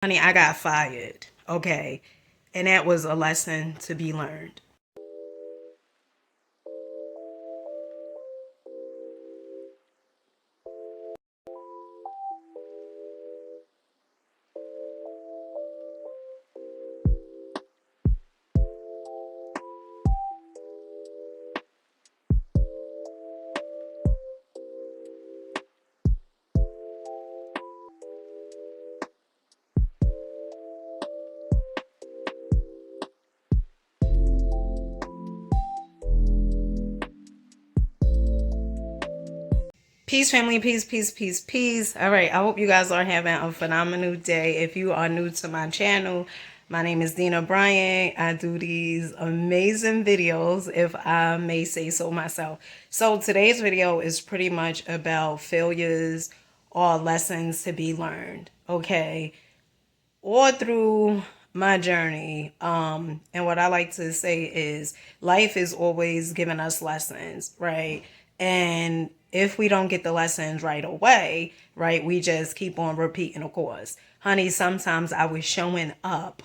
Honey, I got fired. Okay. And that was a lesson to be learned. Peace, family. Peace, peace, peace, peace. All right. I hope you guys are having a phenomenal day. If you are new to my channel, my name is Deena Bryant. I do these amazing videos, if I may say so myself. So today's video is pretty much about failures or lessons to be learned. Okay. All through my journey, and what I like to say is life is always giving us lessons, right? And if we don't get the lessons right away, right, we just keep on repeating the course. Honey, sometimes I was showing up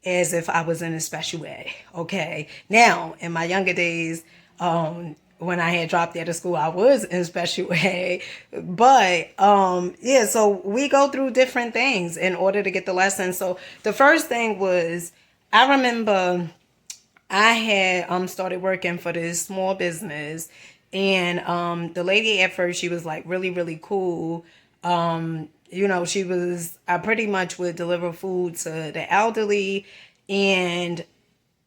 as if I was in a special way. Okay. Now, in my younger days, when I had dropped out of school, I was in special ed. But yeah, so we go through different things in order to get the lesson. So the first thing was, I remember I had started working for this small business, and the lady at first, she was like really, really cool. She was, I pretty much would deliver food to the elderly, and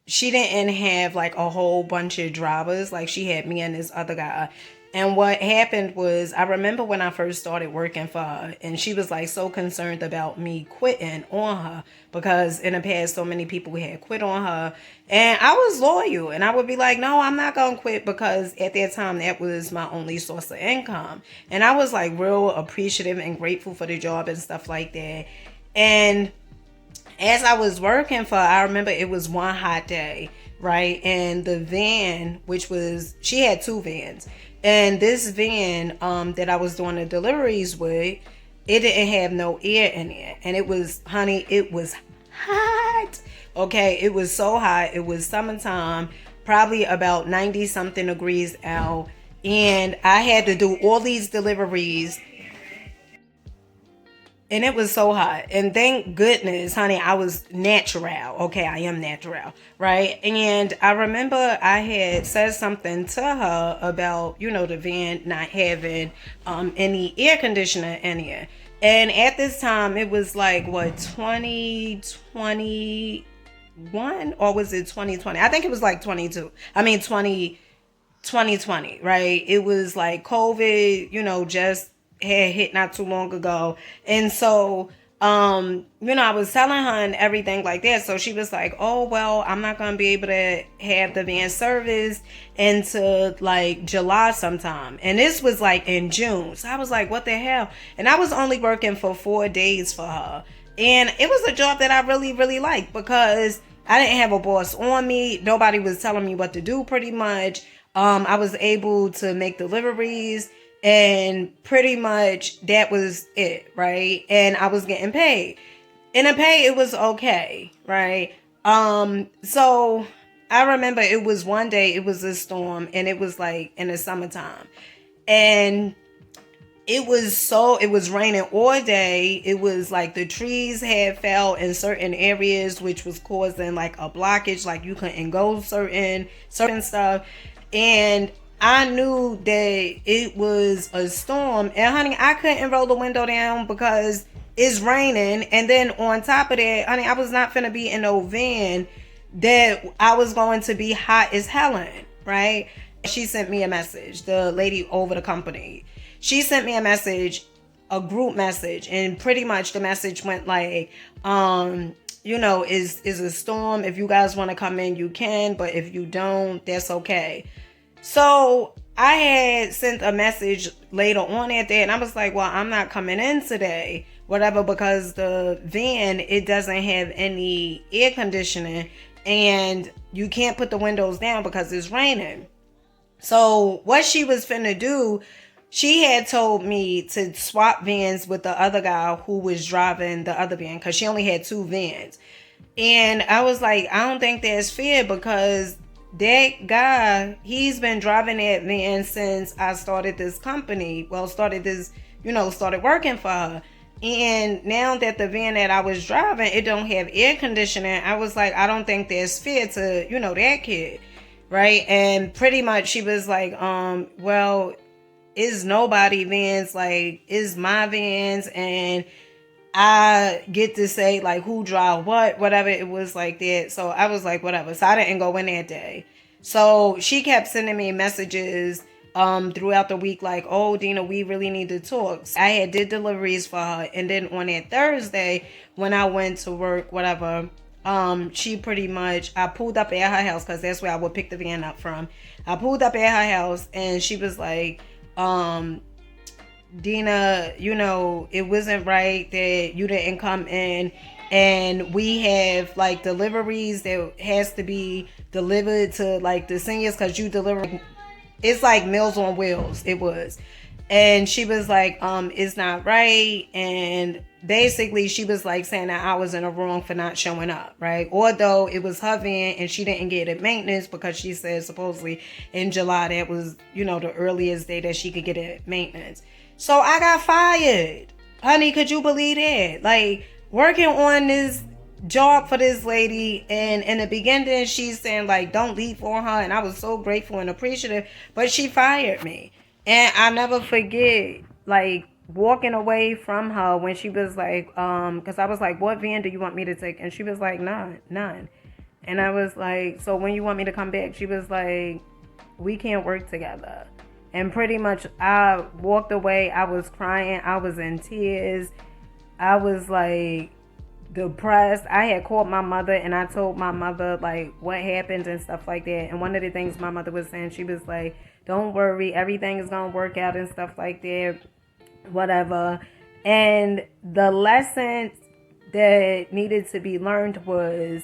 she didn't have like a whole bunch of drivers. Like, she had me and this other guy. And what happened was, I remember when I first started working for her, and she was like so concerned about me quitting on her, because in the past so many people had quit on her, and I was loyal, and I would be like, no, I'm not gonna quit, because at that time that was my only source of income, and I was like real appreciative and grateful for the job and stuff like that. And as I was working for, I remember it was one hot day, right? And the van, which was, she had two vans. And this van that I was doing the deliveries with, it didn't have no air in it. And it was, honey, it was hot. Okay, it was so hot. It was summertime, probably about 90 something degrees out. And I had to do all these deliveries, and it was so hot. And thank goodness, honey, I was natural. Okay, I am natural, right? And I remember I had said something to her about, the van not having any air conditioner in here. And at this time, it was like, what, 2021? Or was it 2020? I think it was like 22. I mean, 2020, right? It was like COVID, just had hit not too long ago. And so, I was telling her and everything like that. So she was like, oh, well, I'm not going to be able to have the van service into like July sometime. And this was like in June. So I was like, what the hell? And I was only working for 4 days for her. And it was a job that I really, really liked, because I didn't have a boss on me. Nobody was telling me what to do pretty much. I was able to make deliveries, and pretty much that was it, right? And I was getting paid. And the pay, it was okay, right? So I remember it was one day, it was a storm, and it was like in the summertime. And it was raining all day. It was like the trees had fell in certain areas, which was causing like a blockage, like you couldn't go certain stuff. And I knew that it was a storm, and honey, I couldn't roll the window down because it's raining. And then on top of that, honey, I was not finna be in no van that I was going to be hot as Helen, right? She sent me a message, the lady over the company. She sent me a message, a group message, and pretty much the message went like, is a storm. If you guys want to come in, you can, but if you don't, that's okay. So I had sent a message later on that day, and I was like, well, I'm not coming in today, whatever, because the van, it doesn't have any air conditioning, and you can't put the windows down because it's raining. So what she was finna do she had told me to swap vans with the other guy who was driving the other van because she only had 2 vans. And I was like, I don't think that's fair because that guy, he's been driving that van since I started this company. Well, started working for her. And now that the van that I was driving, it don't have air conditioning, I was like, I don't think that's fair to, that kid. Right. And pretty much she was like, well, it's nobody vans, like it's my vans, and I get to say like who drive what, whatever. It was like that. So I was like, whatever. So I didn't go in that day. So she kept sending me messages throughout the week like, oh, Deena, we really need to talk. I had did deliveries for her, and then on that Thursday when I went to work, whatever, she pretty much, I pulled up at her house because that's where I would pick the van up from. I pulled up at her house and she was like, Deena, it wasn't right that you didn't come in, and we have like deliveries that has to be delivered to like the seniors because you deliver, it's like Meals on Wheels, it was. And she was like, it's not right. And basically she was like saying that I was in the wrong for not showing up, right? Although it was her van and she didn't get it maintenance because she said supposedly in July that was, the earliest day that she could get it maintenance. So I got fired. Honey, could you believe that? Like, working on this job for this lady, and in the beginning she's saying like don't leave for her, and I was so grateful and appreciative, but she fired me. And I never forget like walking away from her when she was like, because I was like, what van do you want me to take? And she was like, none. And I was like, so when you want me to come back? She was like, we can't work together. And pretty much I walked away. I was crying. I was in tears. I was like depressed. I had called my mother and I told my mother like what happened and stuff like that. And one of the things my mother was saying, she was like, don't worry, everything is going to work out and stuff like that, whatever. And the lesson that needed to be learned was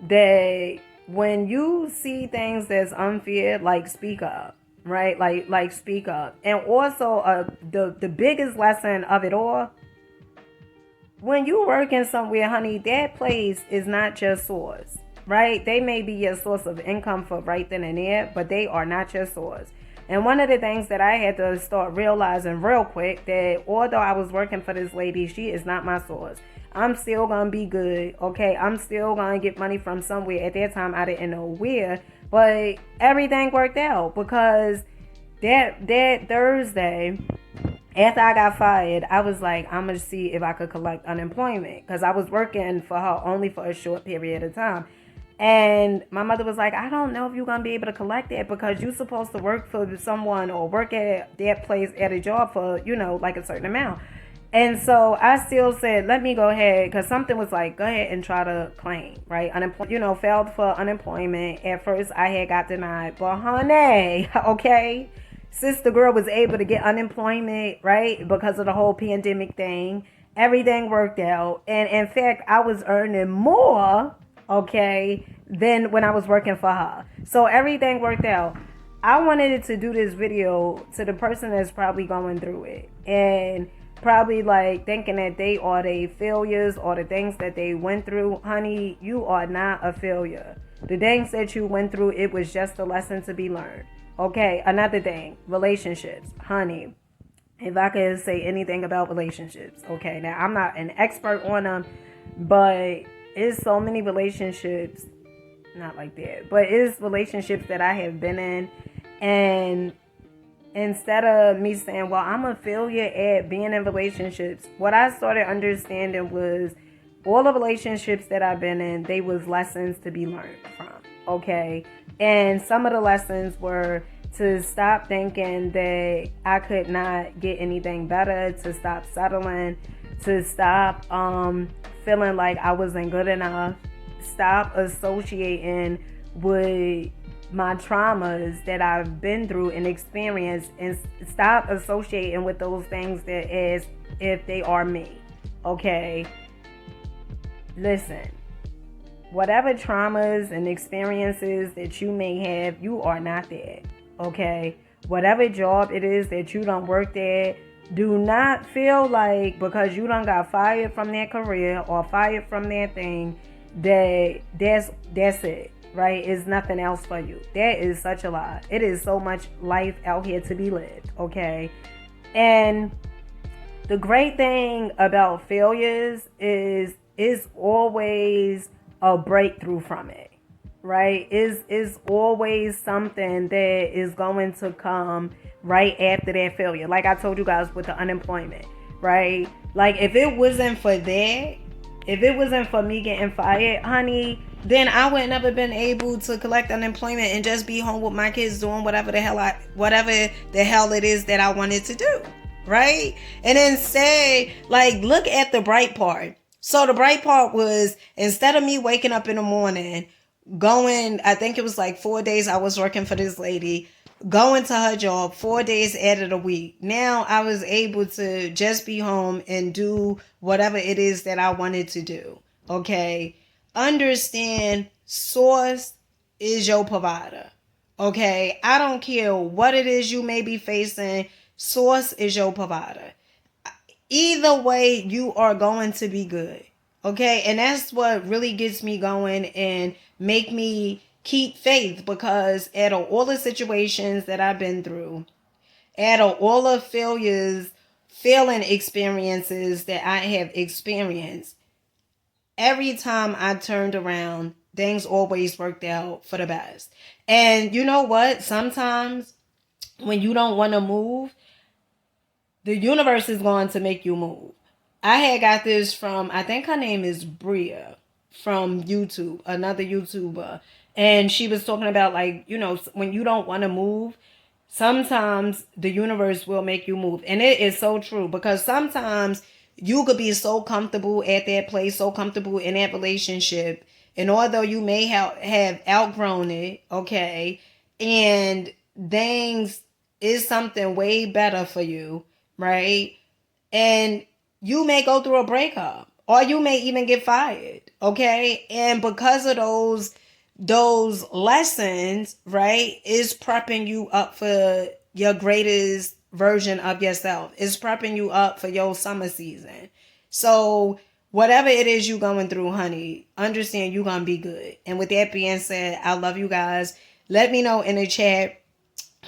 that when you see things that's unfair, like speak up. Right? Like speak up. And also the biggest lesson of it all, when you working somewhere, honey, that place is not your source, right? They may be your source of income for right then and there, but they are not your source. And one of the things that I had to start realizing real quick, that although I was working for this lady, she is not my source. I'm still going to be good, okay? I'm still going to get money from somewhere. At that time, I didn't know where, but everything worked out because that Thursday, after I got fired, I was like, I'm going to see if I could collect unemployment because I was working for her only for a short period of time. And my mother was like, I don't know if you're going to be able to collect that because you're supposed to work for someone or work at that place at a job for, like a certain amount. And so I still said, let me go ahead, because something was like, go ahead and try to claim, right? Filed for unemployment. At first I had got denied, but honey, okay, sister girl was able to get unemployment, right? Because of the whole pandemic thing. Everything worked out. And in fact, I was earning more, okay, than when I was working for her. So everything worked out. I wanted to do this video to the person that's probably going through it and probably like thinking that they are the failures or the things that they went through. Honey, you are not a failure. The things that you went through, it was just a lesson to be learned. Okay, another thing, relationships. Honey, if I could say anything about relationships, okay, now I'm not an expert on them, but it's so many relationships, not like that, but it's relationships that I have been in, and instead of me saying, well, I'm a failure at being in relationships, what I started understanding was all the relationships that I've been in, they was lessons to be learned from, okay? And some of the lessons were to stop thinking that I could not get anything better, to stop settling, to stop feeling like I wasn't good enough, stop associating with my traumas that I've been through and experienced, and stop associating with those things that as if they are me, okay? Listen, whatever traumas and experiences that you may have, you are not that, okay? whatever job it is that you done worked at, do not feel like because you done got fired from that career or fired from that thing that's it, right? It's nothing else for you. That is such a lie. It is so much life out here to be lived, okay? And the great thing about failures is it's always a breakthrough from it, right? Is always something that is going to come right after that failure. Like I told you guys with the unemployment, right? Like if it wasn't for that, if it wasn't for me getting fired, honey, then I would never been able to collect unemployment and just be home with my kids doing whatever the hell it is that I wanted to do, right? And instead, like, look at the bright part. So the bright part was, instead of me waking up in the morning, going, I think it was like 4 days I was working for this lady, going to her job 4 days out of the week. Now I was able to just be home and do whatever it is that I wanted to do. Okay. Understand, source is your provider. Okay. I don't care what it is you may be facing. Source is your provider. Either way, you are going to be good. Okay. And that's what really gets me going and make me keep faith, because out of all the situations that I've been through, out of all the failing experiences that I have experienced, every time I turned around, things always worked out for the best. And you know what? Sometimes when you don't want to move, the universe is going to make you move. I had got this from, I think her name is Bria from YouTube, another YouTuber. And she was talking about, like, you know, when you don't want to move, sometimes the universe will make you move. And it is so true, because sometimes you could be so comfortable at that place, so comfortable in that relationship. And although you may have outgrown it, okay, and things is something way better for you, right? And you may go through a breakup, or you may even get fired, okay? And because of those lessons, right, is prepping you up for your greatest version of yourself. It's prepping you up for your summer season. So whatever it is you're going through, honey, understand you're going to be good. And with that being said, I love you guys. Let me know in the chat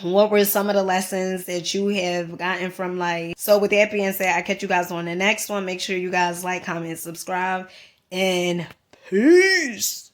what were some of the lessons that you have gotten from life. So with that being said, I'll catch you guys on the next one. Make sure you guys like, comment, subscribe, and peace.